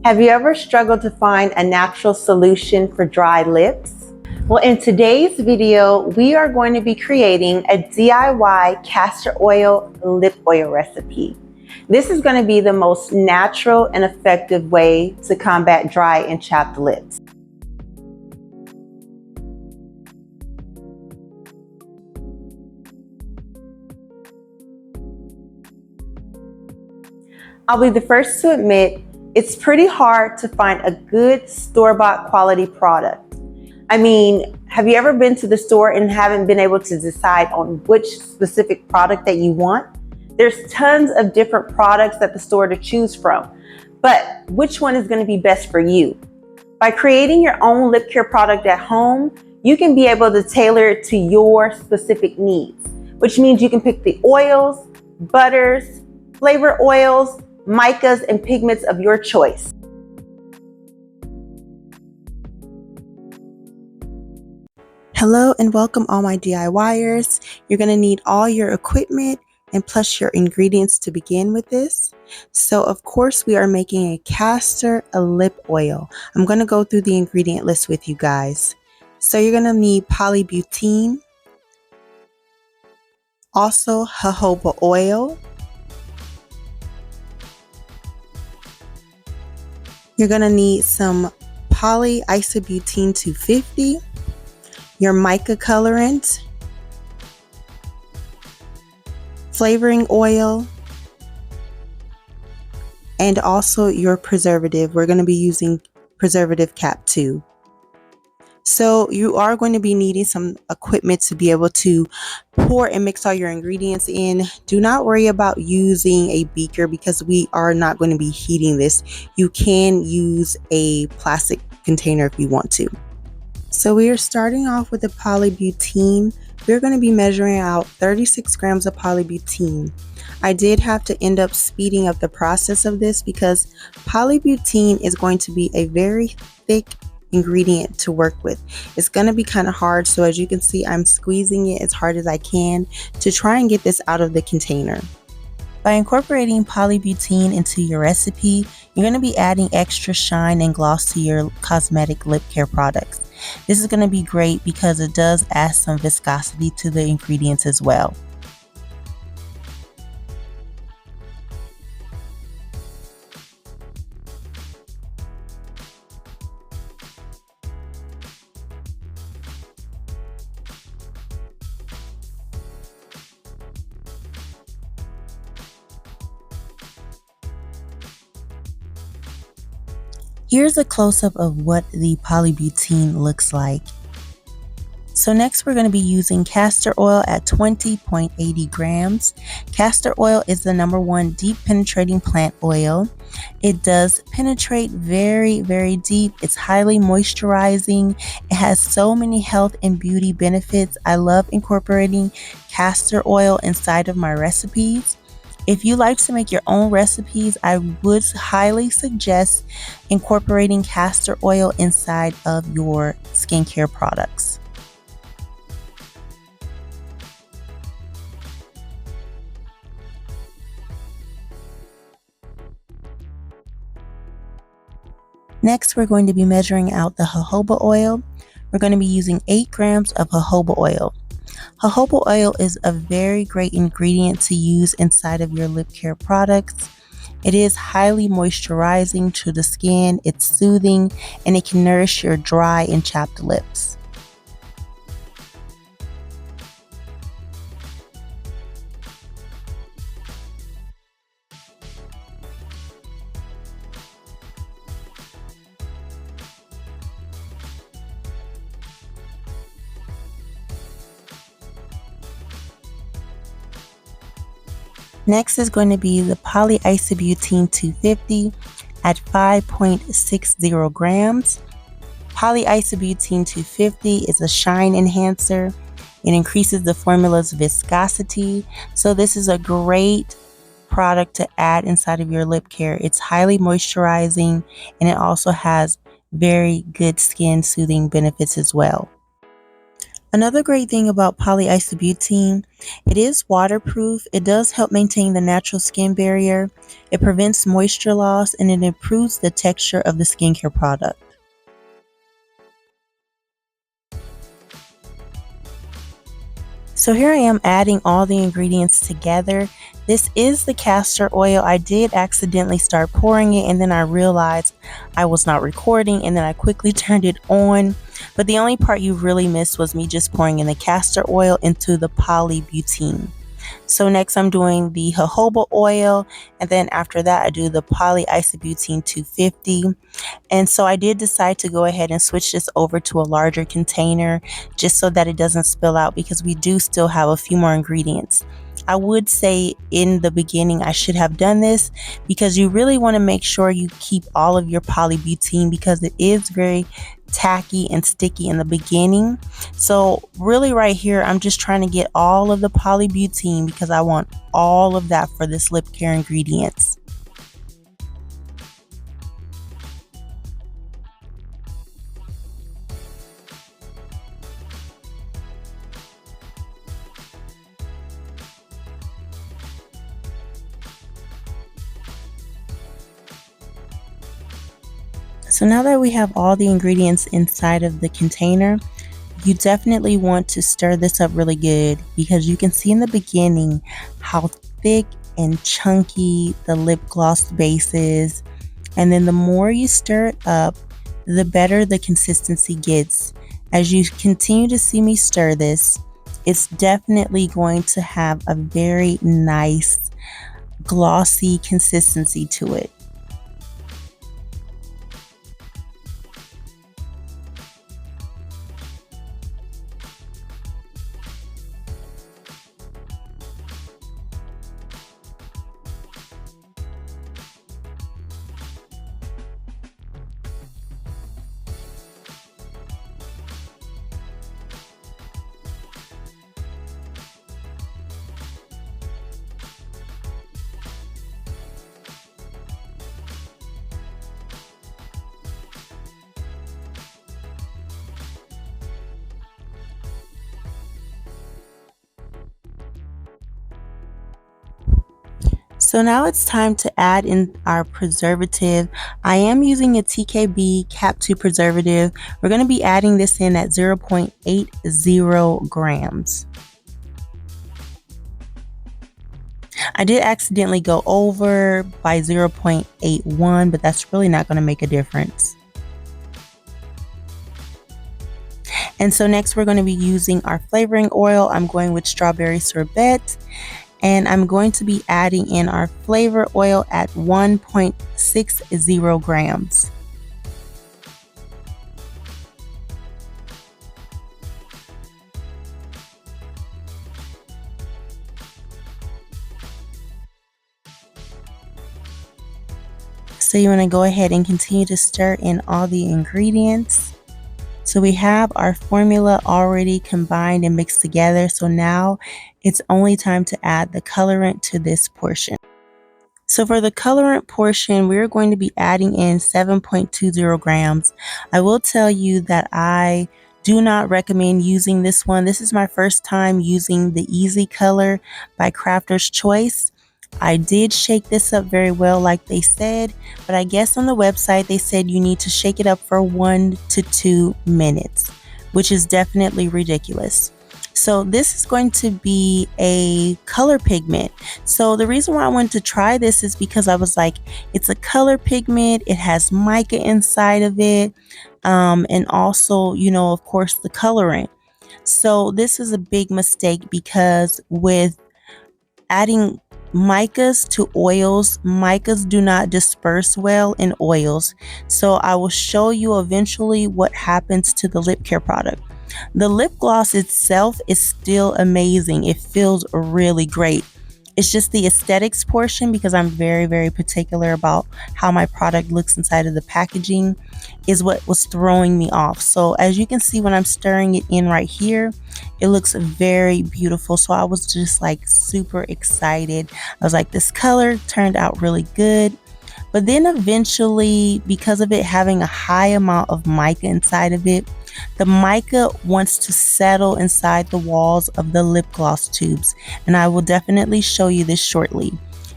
Have you ever struggled to find a natural solution for dry lips? Well, in today's video, we are going to be creating a DIY castor oil lip oil recipe. This is going to be the most natural and effective way to combat dry and chapped lips. I'll be the first to admit it's pretty hard to find a good store-bought quality product. I mean, have you ever been to the store and haven't been able to decide on which specific product that you want? There's tons of different products at the store to choose from, but which one is going to be best for you? By creating your own lip care product at home, you can be able to tailor it to your specific needs, which means you can pick the oils, butters, flavor oils, micas, and pigments of your choice. Hello and welcome all my DIYers. You're going to need all your equipment and plus your ingredients to begin with this. So of course we are making a castor lip oil. I'm going to go through the ingredient list with you guys. So you're going to need polybutene, also jojoba oil. You're going to need some Polyisobuten 250, your mica colorant, flavoring oil, and also your preservative. We're going to be using preservative cap 2. So you are going to be needing some equipment to be able to pour and mix all your ingredients in. Do not worry about using a beaker because we are not going to be heating this. You can use a plastic container if you want to. So we are starting off with the polybutene. We're going to be measuring out 36 grams of polybutene. I did have to end up speeding up the process of this because polybutene is going to be a very thick ingredient to work with. It's going to be kind of hard, so as you can see, I'm squeezing it as hard as I can to try and get this out of the container. By incorporating polybutene into your recipe, you're going to be adding extra shine and gloss to your cosmetic lip care products. This is going to be great because it does add some viscosity to the ingredients as well. Here's a close-up of what the polybutene looks like. So next we're going to be using castor oil at 20.80 grams. Castor oil is the #1 deep penetrating plant oil. It does penetrate very, very deep. It's highly moisturizing. It has so many health and beauty benefits. I love incorporating castor oil inside of my recipes. If you like to make your own recipes, I would highly suggest incorporating castor oil inside of your skincare products. Next, we're going to be measuring out the jojoba oil. We're going to be using 8 grams of jojoba oil. Jojoba oil is a very great ingredient to use inside of your lip care products. It is highly moisturizing to the skin, it's soothing, and it can nourish your dry and chapped lips. Next is going to be the Polyisobuten 250 at 5.60 grams. Polyisobuten 250 is a shine enhancer. It increases the formula's viscosity. So this is a great product to add inside of your lip care. It's highly moisturizing and it also has very good skin soothing benefits as well. Another great thing about polyisobutene, it is waterproof. It does help maintain the natural skin barrier. It prevents moisture loss and it improves the texture of the skincare product. So here I am adding all the ingredients together. This is the castor oil. I did accidentally start pouring it and then I realized I was not recording and then I quickly turned it on. But the only part you really missed was me just pouring in the castor oil into the polybutene. So next I'm doing the jojoba oil, and then after that I do the polyisobutene 250. And so I did decide to go ahead and switch this over to a larger container just so that it doesn't spill out, because we do still have a few more ingredients. I would say in the beginning I should have done this, because you really want to make sure you keep all of your polybutene because it is very tacky and sticky in the beginning. So really right here I'm just trying to get all of the polybutene because I want all of that for this lip care ingredients. So now that we have all the ingredients inside of the container, you definitely want to stir this up really good, because you can see in the beginning how thick and chunky the lip gloss base is. And then the more you stir it up, the better the consistency gets. As you continue to see me stir this, it's definitely going to have a very nice glossy consistency to it. So now it's time to add in our preservative. I am using a TKB Cap 2 preservative. We're going to be adding this in at 0.80 grams. I did accidentally go over by 0.81, but that's really not going to make a difference. And so next we're going to be using our flavoring oil. I'm going with strawberry sorbet. And I'm going to be adding in our flavor oil at 1.60 grams. So you want to go ahead and continue to stir in all the ingredients. So we have our formula already combined and mixed together. So now it's only time to add the colorant to this portion. So for the colorant portion, we're going to be adding in 7.20 grams. I will tell you that I do not recommend using this one. This is my first time using the Easy Color by Crafter's Choice. I did shake this up very well like they said, but I guess on the website they said you need to shake it up for 1 to 2 minutes, which is definitely ridiculous. So this is going to be a color pigment. So the reason why I wanted to try this is because I was like, it's a color pigment, it has mica inside of it, and also, you know, of course, the colorant. So this is a big mistake, because with adding micas to oils, micas do not disperse well in oils. So I will show you eventually what happens to the lip care product. The lip gloss itself is still amazing. It feels really great. It's just the aesthetics portion, because I'm very, very particular about how my product looks inside of the packaging, is what was throwing me off. So as you can see, when I'm stirring it in right here, it looks very beautiful. So I was just like super excited. I was like, this color turned out really good. But then eventually, because of it having a high amount of mica inside of it, the mica wants to settle inside the walls of the lip gloss tubes, and I will definitely show you this shortly.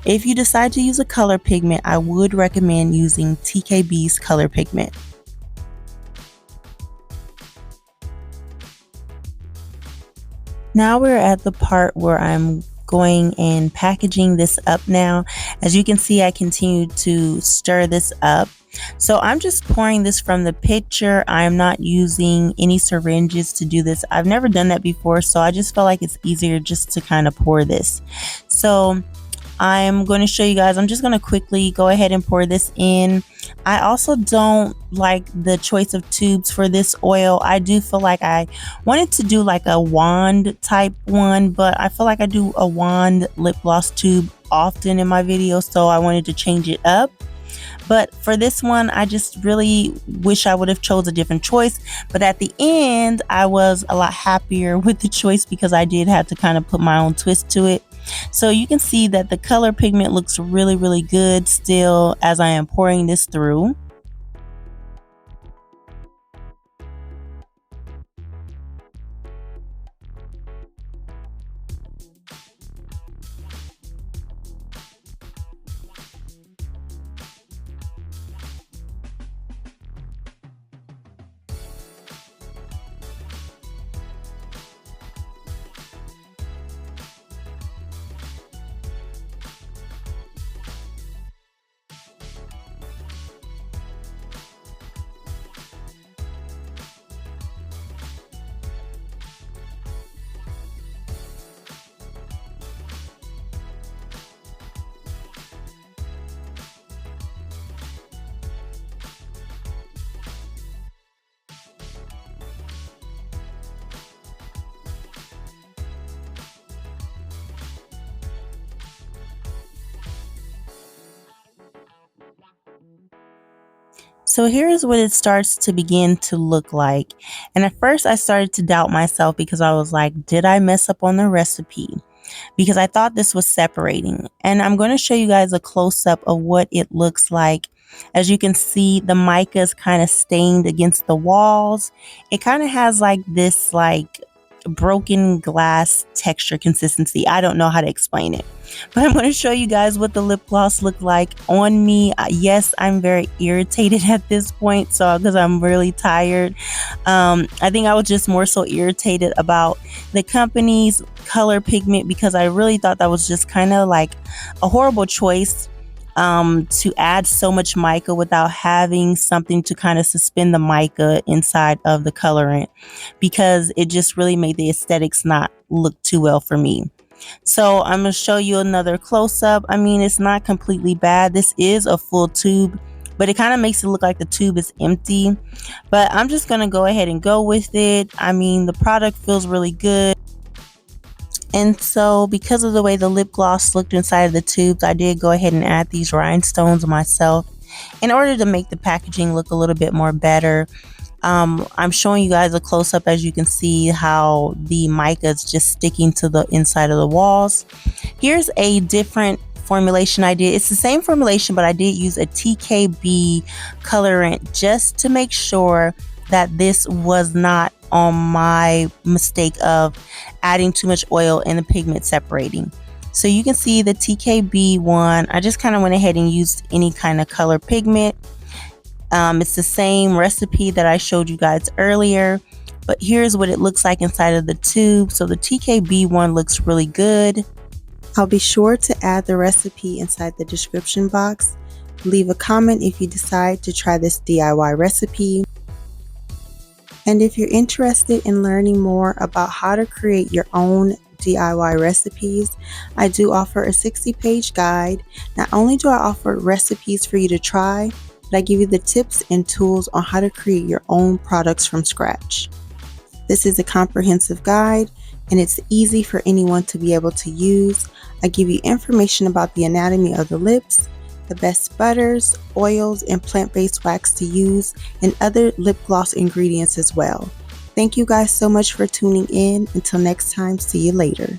If you decide to use a color pigment, I would recommend using TKB's color pigment. Now we're at the part where I'm going and packaging this up now. As you can see, I continue to stir this up. So I'm just pouring this from the pitcher. I'm not using any syringes to do this. I've never done that before, so I just felt like it's easier just to kind of pour this. So I'm going to show you guys. I'm just going to quickly go ahead and pour this in. I also don't like the choice of tubes for this oil. I do feel like I wanted to do like a wand type one, but I feel like I do a wand lip gloss tube often in my videos, so I wanted to change it up. But for this one, I just really wish I would have chose a different choice. But at the end, I was a lot happier with the choice because I did have to kind of put my own twist to it. So you can see that the color pigment looks really good still as I am pouring this through. So here's what it starts to begin to look like. And at first I started to doubt myself because I was like, did I mess up on the recipe? Because I thought this was separating. And I'm going to show you guys a close-up of what it looks like. As you can see, the mica is kind of stained against the walls. It kind of has like this like broken glass texture consistency. I don't know how to explain it, but I'm going to show you guys what the lip gloss looked like on me. Yes, I'm very irritated at this point, so because I'm really tired. I think I was just more so irritated about the company's color pigment because I really thought that was just kind of like a horrible choice to add so much mica without having something to kind of suspend the mica inside of the colorant, because it just really made the aesthetics not look too well for me. So I'm going to show you another close-up. I mean, it's not completely bad. This is a full tube, but it kind of makes it look like the tube is empty. But I'm just going to go ahead and go with it. I mean, the product feels really good. And so because of the way the lip gloss looked inside of the tubes, I did go ahead and add these rhinestones myself in order to make the packaging look a little bit more better. I'm showing you guys a close-up. As you can see how the mica is just sticking to the inside of the walls. Here's a different formulation I did. It's the same formulation, but I did use a TKB colorant just to make sure that this was not on my mistake of adding too much oil and the pigment separating. So you can see the TKB one, I just kind of went ahead and used any kind of color pigment. It's the same recipe that I showed you guys earlier, but here's what it looks like inside of the tube. So the TKB one looks really good. I'll be sure to add the recipe inside the description box. Leave a comment if you decide to try this DIY recipe. And if you're interested in learning more about how to create your own DIY recipes, I do offer a 60-page guide. Not only do I offer recipes for you to try, but I give you the tips and tools on how to create your own products from scratch. This is a comprehensive guide, and it's easy for anyone to be able to use. I give you information about the anatomy of the lips, the best butters, oils, and plant-based wax to use, and other lip gloss ingredients as well. Thank you guys so much for tuning in. Until next time, see you later.